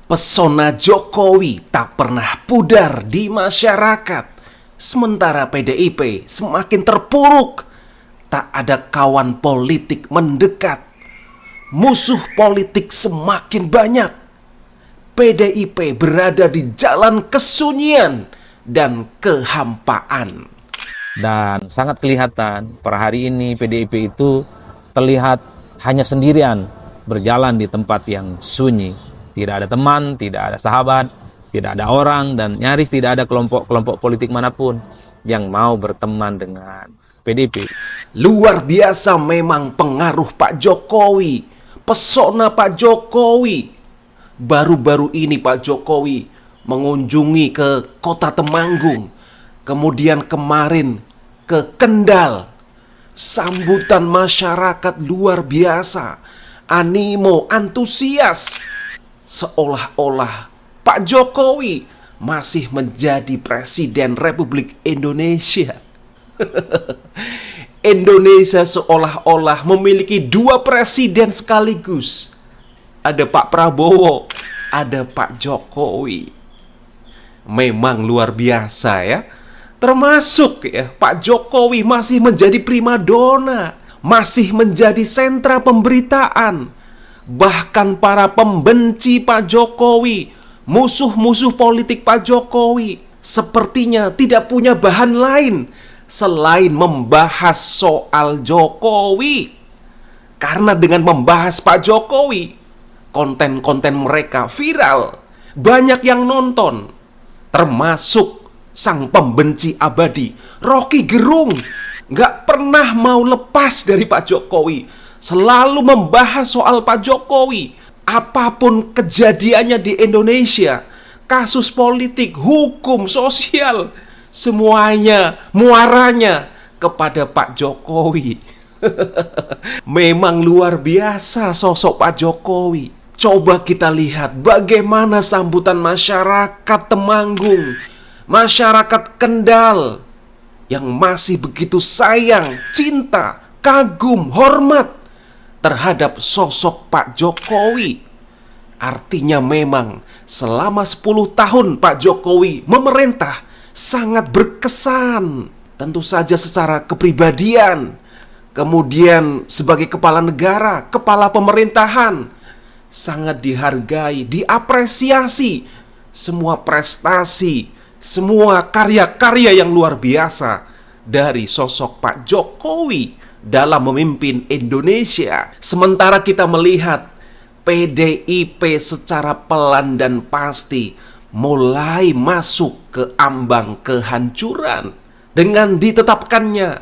Pesona Jokowi tak pernah pudar di masyarakat. Sementara PDIP semakin terpuruk. Tak ada kawan politik mendekat. Musuh politik semakin banyak. PDIP berada di jalan kesunyian dan kehampaan. Dan sangat kelihatan per hari ini PDIP itu terlihat hanya sendirian berjalan di tempat yang sunyi. Tidak ada teman, tidak ada sahabat, tidak ada orang, dan nyaris tidak ada kelompok-kelompok politik manapun yang mau berteman dengan PDIP. Luar biasa memang pengaruh Pak Jokowi, pesona Pak Jokowi. Baru-baru ini Pak Jokowi mengunjungi ke kota Temanggung, kemudian kemarin ke Kendal. Sambutan masyarakat luar biasa, animo, antusias. Seolah-olah Pak Jokowi masih menjadi Presiden Republik Indonesia. Indonesia seolah-olah memiliki dua presiden sekaligus. Ada Pak Prabowo, ada Pak Jokowi. Memang luar biasa ya. Termasuk ya, Pak Jokowi masih menjadi primadona, masih menjadi sentra pemberitaan. Bahkan para pembenci Pak Jokowi, musuh-musuh politik Pak Jokowi, sepertinya tidak punya bahan lain selain membahas soal Jokowi. Karena dengan membahas Pak Jokowi, konten-konten mereka viral, banyak yang nonton. Termasuk sang pembenci abadi Rocky Gerung, gak pernah mau lepas dari Pak Jokowi. Selalu membahas soal Pak Jokowi. Apapun kejadiannya di Indonesia, kasus politik, hukum, sosial, semuanya muaranya kepada Pak Jokowi. Memang luar biasa sosok Pak Jokowi. Coba kita lihat bagaimana sambutan masyarakat Temanggung, masyarakat Kendal, yang masih begitu sayang, cinta, kagum, hormat terhadap sosok Pak Jokowi. Artinya memang selama 10 tahun Pak Jokowi memerintah sangat berkesan. Tentu saja secara kepribadian, kemudian sebagai kepala negara, kepala pemerintahan, sangat dihargai, diapresiasi. Semua prestasi, semua karya-karya yang luar biasa dari sosok Pak Jokowi dalam memimpin Indonesia. Sementara kita melihat PDIP secara pelan dan pasti mulai masuk ke ambang kehancuran dengan ditetapkannya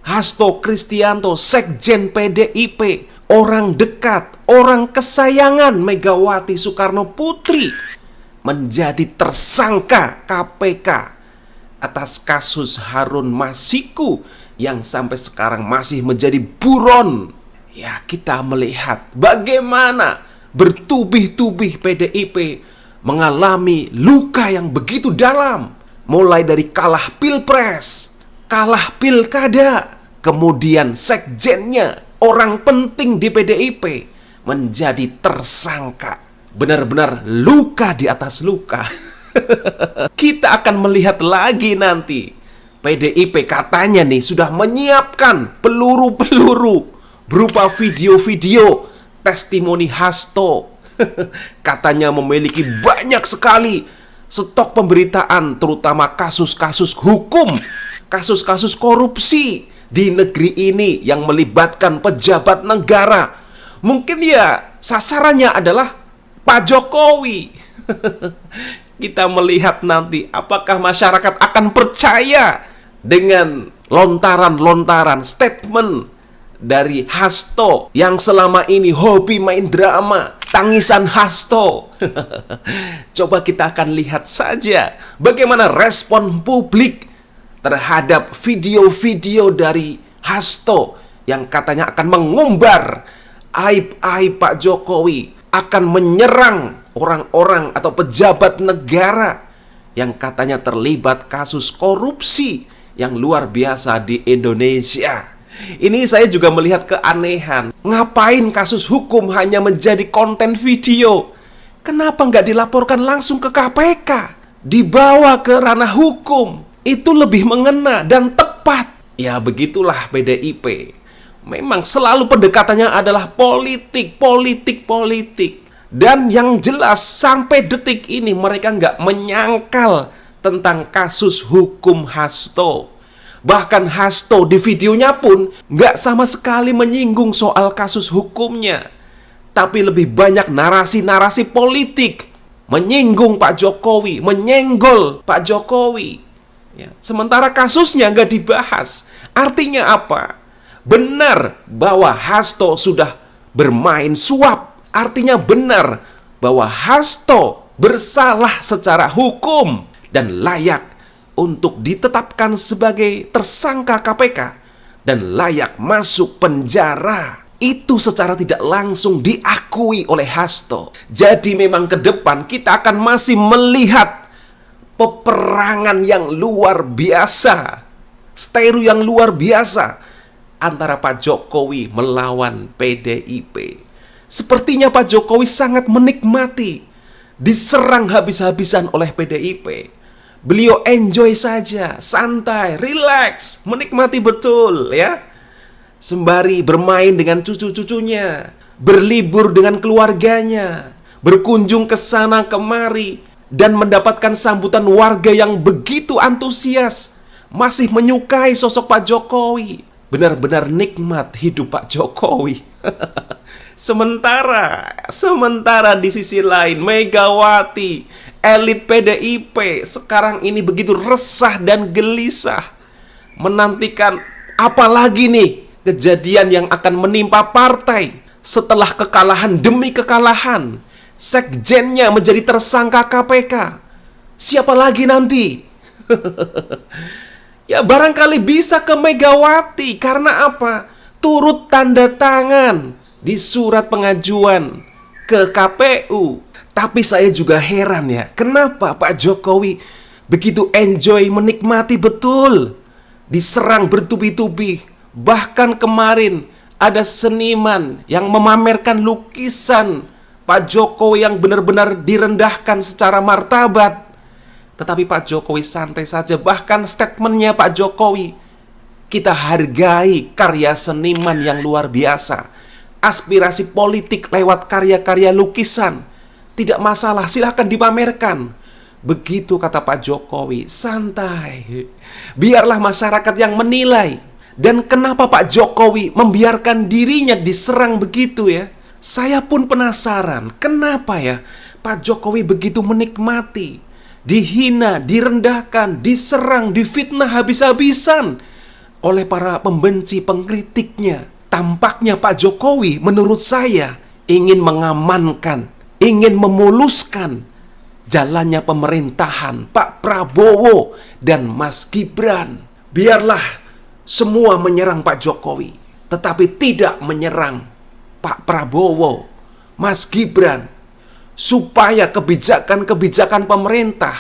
Hasto Kristianto, Sekjen PDIP, orang dekat, orang kesayangan Megawati Soekarno Putri, menjadi tersangka KPK atas kasus Harun Masiku yang sampai sekarang masih menjadi buron. Ya, kita melihat bagaimana bertubi-tubi PDIP mengalami luka yang begitu dalam. Mulai dari kalah pilpres, kalah pilkada, kemudian sekjennya, orang penting di PDIP, menjadi tersangka. Benar-benar luka di atas luka. Kita akan melihat lagi nanti. PDIP katanya nih sudah menyiapkan peluru-peluru berupa video-video testimoni Hasto. Katanya memiliki banyak sekali stok pemberitaan, terutama kasus-kasus hukum, kasus-kasus korupsi di negeri ini yang melibatkan pejabat negara. Mungkin ya sasarannya adalah Pak Jokowi. Kita melihat nanti apakah masyarakat akan percaya dengan lontaran-lontaran statement dari Hasto yang selama ini hobi main drama, tangisan Hasto. Coba kita akan lihat saja bagaimana respon publik terhadap video-video dari Hasto yang katanya akan mengumbar aib-aib Pak Jokowi, akan menyerang orang-orang atau pejabat negara yang katanya terlibat kasus korupsi yang luar biasa di Indonesia. Ini saya juga melihat keanehan. Ngapain kasus hukum hanya menjadi konten video? Kenapa nggak dilaporkan langsung ke KPK? Dibawa ke ranah hukum. Itu lebih mengena dan tepat. Ya begitulah PDIP. Memang selalu pendekatannya adalah politik. Dan yang jelas sampai detik ini mereka nggak menyangkal tentang kasus hukum Hasto. Bahkan Hasto di videonya pun nggak sama sekali menyinggung soal kasus hukumnya, tapi lebih banyak narasi-narasi politik, menyinggung Pak Jokowi, menyenggol Pak Jokowi. Ya, sementara kasusnya nggak dibahas. Artinya apa? Benar bahwa Hasto sudah bermain suap. Artinya benar bahwa Hasto bersalah secara hukum dan layak untuk ditetapkan sebagai tersangka KPK dan layak masuk penjara. Itu secara tidak langsung diakui oleh Hasto. Jadi memang ke depan kita akan masih melihat peperangan yang luar biasa, steru yang luar biasa antara Pak Jokowi melawan PDIP. Sepertinya Pak Jokowi sangat menikmati diserang habis-habisan oleh PDIP. Beliau enjoy saja, santai, relax, menikmati betul ya. Sembari bermain dengan cucu-cucunya, berlibur dengan keluarganya, berkunjung ke sana kemari, dan mendapatkan sambutan warga yang begitu antusias, masih menyukai sosok Pak Jokowi. Benar-benar nikmat hidup Pak Jokowi. Sementara di sisi lain Megawati, elit PDIP sekarang ini begitu resah dan gelisah, menantikan apa lagi nih kejadian yang akan menimpa partai setelah kekalahan demi kekalahan. Sekjennya menjadi tersangka KPK. Siapa lagi nanti? Ya barangkali bisa ke Megawati. Karena apa? Turut tanda tangan di surat pengajuan ke KPU. Tapi saya juga heran ya, kenapa Pak Jokowi begitu enjoy, menikmati betul diserang bertubi-tubi. Bahkan kemarin ada seniman yang memamerkan lukisan Pak Jokowi yang benar-benar direndahkan secara martabat. Tetapi Pak Jokowi santai saja. Bahkan statementnya Pak Jokowi, kita hargai karya seniman yang luar biasa. Aspirasi politik lewat karya-karya lukisan, tidak masalah, silahkan dipamerkan. Begitu kata Pak Jokowi, santai. Biarlah masyarakat yang menilai. Dan kenapa Pak Jokowi membiarkan dirinya diserang begitu ya? Saya pun penasaran, kenapa ya Pak Jokowi begitu menikmati dihina, direndahkan, diserang, difitnah habis-habisan oleh para pembenci pengkritiknya. Tampaknya Pak Jokowi menurut saya ingin mengamankan, ingin memuluskan jalannya pemerintahan Pak Prabowo dan Mas Gibran. Biarlah semua menyerang Pak Jokowi, tetapi tidak menyerang Pak Prabowo, Mas Gibran, supaya kebijakan-kebijakan pemerintah,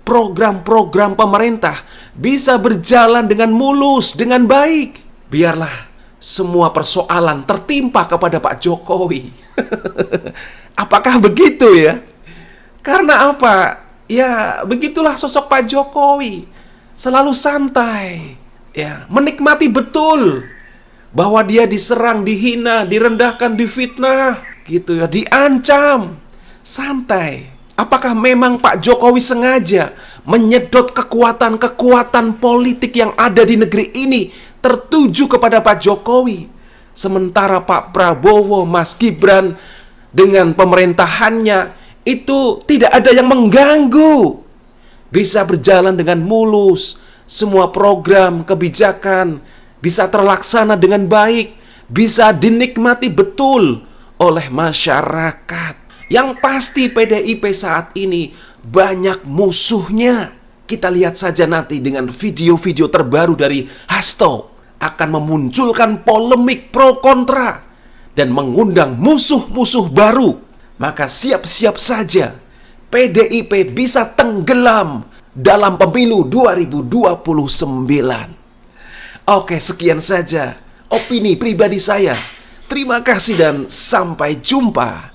program-program pemerintah bisa berjalan dengan mulus, dengan baik. Biarlah semua persoalan tertimpa kepada Pak Jokowi. Apakah begitu ya? Karena apa? Ya, begitulah sosok Pak Jokowi. Selalu santai, ya, menikmati betul bahwa dia diserang, dihina, direndahkan, difitnah, gitu ya, diancam. Santai. Apakah memang Pak Jokowi sengaja menyedot kekuatan-kekuatan politik yang ada di negeri ini tertuju kepada Pak Jokowi, sementara Pak Prabowo, Mas Gibran dengan pemerintahannya itu tidak ada yang mengganggu, bisa berjalan dengan mulus, semua program kebijakan bisa terlaksana dengan baik, bisa dinikmati betul oleh masyarakat. Yang pasti PDIP saat ini banyak musuhnya. Kita lihat saja nanti dengan video-video terbaru dari Hasto akan memunculkan polemik pro kontra dan mengundang musuh-musuh baru. Maka siap-siap saja PDIP bisa tenggelam dalam pemilu 2029. Oke, sekian saja opini pribadi saya. Terima kasih dan sampai jumpa.